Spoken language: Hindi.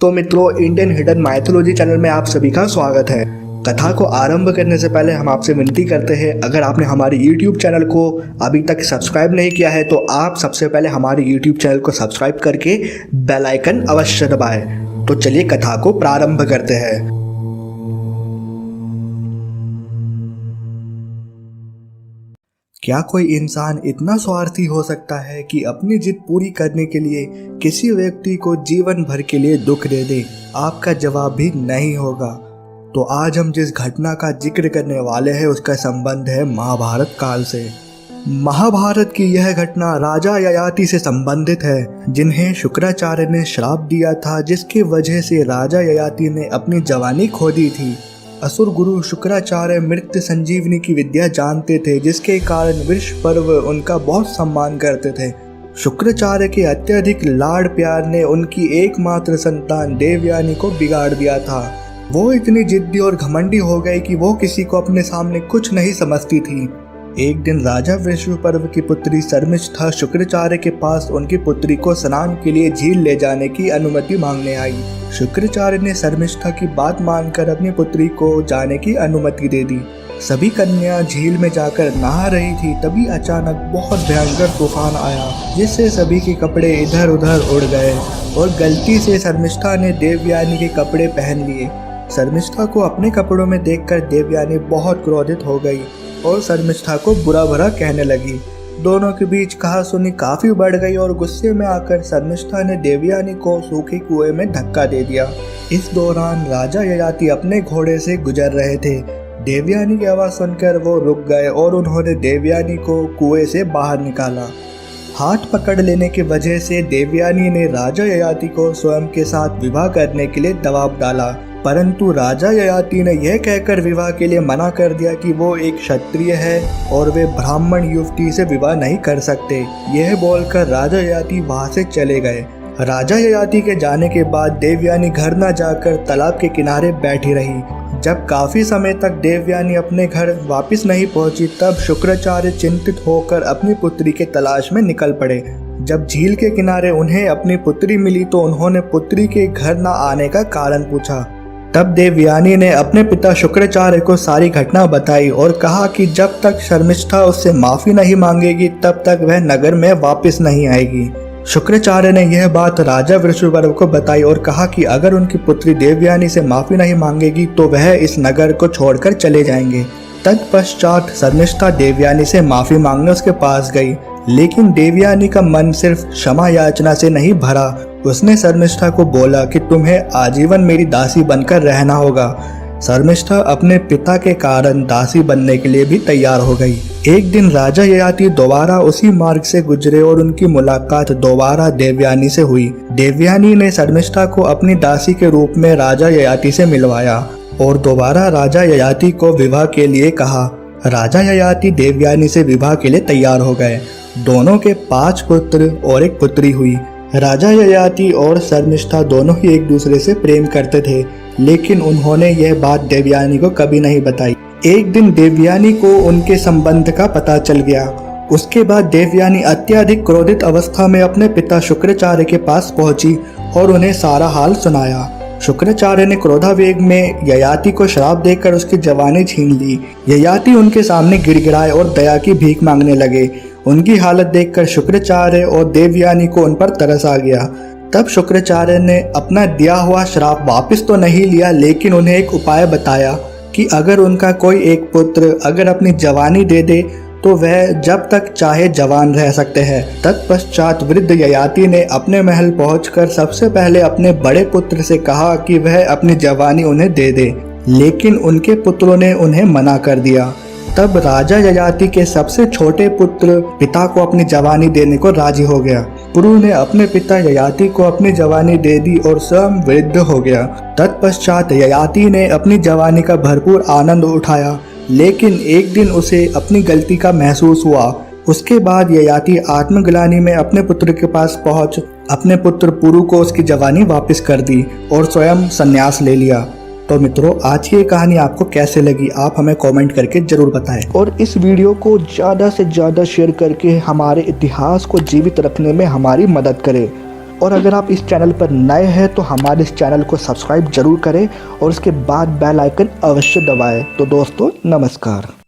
तो मित्रों, इंडियन हिडन माइथोलॉजी चैनल में आप सभी का स्वागत है। कथा को आरंभ करने से पहले हम आपसे विनती करते हैं, अगर आपने हमारे YouTube चैनल को अभी तक सब्सक्राइब नहीं किया है तो आप सबसे पहले हमारे YouTube चैनल को सब्सक्राइब करके बेल आइकन अवश्य दबाएं। तो चलिए कथा को प्रारंभ करते हैं। क्या कोई इंसान इतना स्वार्थी हो सकता है कि अपनी जिद पूरी करने के लिए किसी व्यक्ति को जीवन भर के लिए दुख दे दे? आपका जवाब भी नहीं होगा। तो आज हम जिस घटना का जिक्र करने वाले हैं उसका संबंध है महाभारत काल से। महाभारत की यह घटना राजा ययाति से संबंधित है, जिन्हें शुक्राचार्य ने श्राप दिया था, जिसकी वजह से राजा ययाति ने अपनी जवानी खो दी थी। असुर गुरु शुक्राचार्य मृत्यु संजीवनी की विद्या जानते थे, जिसके कारण वृषपर्व उनका बहुत सम्मान करते थे। शुक्राचार्य के अत्यधिक लाड़ प्यार ने उनकी एकमात्र संतान देवयानी को बिगाड़ दिया था। वो इतनी जिद्दी और घमंडी हो गई कि वो किसी को अपने सामने कुछ नहीं समझती थी। एक दिन राजा वृषपर्व की पुत्री शर्मिष्ठा शुक्राचार्य के पास उनकी पुत्री को स्नान के लिए झील ले जाने की अनुमति मांगने आई। शुक्राचार्य ने शर्मिष्ठा की बात मानकर अपनी पुत्री को जाने की अनुमति दे दी। सभी कन्या झील में जाकर नहा रही थी, तभी अचानक बहुत भयंकर तूफान आया, जिससे सभी के कपड़े इधर उधर उड़ गए और गलती से शर्मिष्ठा ने देवयानी के कपड़े पहन लिए। शर्मिष्ठा को अपने कपड़ों में देखकर देवयानी बहुत क्रोधित हो गई और शर्मिष्ठा को बुरा भला कहने लगी। दोनों के बीच कहासुनी काफी बढ़ गई और गुस्से में आकर शर्मिष्ठा ने देवयानी को सूखे कुएं में धक्का दे दिया। इस दौरान राजा ययाति अपने घोड़े से गुजर रहे थे। देवयानी की आवाज सुनकर वो रुक गए और उन्होंने देवयानी को कुएं से बाहर निकाला। हाथ पकड़ लेने की वजह से देवयानी ने राजा ययाति को स्वयं के साथ विवाह करने के लिए दबाव डाला, परंतु राजा ययाति ने यह कहकर विवाह के लिए मना कर दिया कि वो एक क्षत्रिय है और वे ब्राह्मण युवती से विवाह नहीं कर सकते। यह बोलकर राजा ययाति वहां से चले गए। राजा ययाति के जाने के बाद देवयानी घर न जाकर तालाब के किनारे बैठी रही। जब काफी समय तक देवयानी अपने घर वापस नहीं पहुंची, तब शुक्राचार्य चिंतित होकर अपनी पुत्री के तलाश में निकल पड़े। जब झील के किनारे उन्हें अपनी पुत्री मिली तो उन्होंने पुत्री के घर न आने का कारण पूछा। तब देवयानी ने अपने पिता शुक्राचार्य को सारी घटना बताई और कहा कि जब तक शर्मिष्ठा उससे माफी नहीं मांगेगी तब तक वह नगर में वापस नहीं आएगी। शुक्राचार्य ने यह बात राजा वृषपर्व को बताई और कहा कि अगर उनकी पुत्री देवयानी से माफी नहीं मांगेगी तो वह इस नगर को छोड़कर चले जाएंगे। तत्पश्चात शर्मिष्ठा देवयानी से माफी मांगने उसके पास गई, लेकिन देवयानी का मन सिर्फ क्षमा याचना से नहीं भरा। उसने शर्मिष्ठा को बोला कि तुम्हें आजीवन मेरी दासी बनकर रहना होगा। शर्मिष्ठा अपने पिता के कारण दासी बनने के लिए भी तैयार हो गई। एक दिन राजा ययाति दोबारा उसी मार्ग से गुजरे और उनकी मुलाकात दोबारा देवयानी से हुई। देवयानी ने शर्मिष्ठा को अपनी दासी के रूप में राजा ययाति से मिलवाया और दोबारा राजा ययाति को विवाह के लिए कहा। राजा ययाति देवयानी से विवाह के लिए तैयार हो गए। दोनों के 5 पुत्र और एक पुत्री हुई। राजा ययाति और शर्मिष्ठा दोनों ही एक दूसरे से प्रेम करते थे, लेकिन उन्होंने यह बात देवयानी को कभी नहीं बताई। एक दिन देवयानी को उनके संबंध का पता चल गया। उसके बाद देवयानी अत्यधिक क्रोधित अवस्था में अपने पिता शुक्राचार्य के पास पहुंची और उन्हें सारा हाल सुनाया। शुक्राचार्य ने क्रोधावेग में ययाति को श्राप देकर उसकी जवानी छीन ली। ययाति उनके सामने गिड़गिड़ाए और दया की भीख मांगने लगे। उनकी हालत देखकर शुक्राचार्य और देवयानी को उन पर तरस आ गया। तब शुक्राचार्य ने अपना दिया हुआ श्राप वापस तो नहीं लिया, लेकिन उन्हें एक उपाय बताया कि अगर उनका कोई एक पुत्र अगर अपनी जवानी दे दे तो वह जब तक चाहे जवान रह सकते हैं। तत्पश्चात वृद्ध ययाति ने अपने महल पहुंचकर सबसे पहले अपने बड़े पुत्र से कहा कि वह अपनी जवानी उन्हें दे दे, लेकिन उनके पुत्रों ने उन्हें मना कर दिया। तब राजा ययाति के सबसे छोटे पुत्र पिता को अपनी जवानी देने को राजी हो गया। पुरु ने अपने पिता ययाति को अपनी जवानी दे दी और स्वयं वृद्ध हो गया। तत्पश्चात ययाति ने अपनी जवानी का भरपूर आनंद उठाया, लेकिन एक दिन उसे अपनी गलती का महसूस हुआ। उसके बाद ययाति आत्मग्लानि में अपने पुत्र के पास पहुंच अपने पुत्र पुरु को उसकी जवानी वापस कर दी और स्वयं संन्यास ले लिया। तो मित्रों, आज की ये कहानी आपको कैसे लगी आप हमें कमेंट करके जरूर बताएं और इस वीडियो को ज़्यादा से ज़्यादा शेयर करके हमारे इतिहास को जीवित रखने में हमारी मदद करें। और अगर आप इस चैनल पर नए हैं तो हमारे इस चैनल को सब्सक्राइब जरूर करें और उसके बाद बेल आइकन अवश्य दबाएं। तो दोस्तों नमस्कार।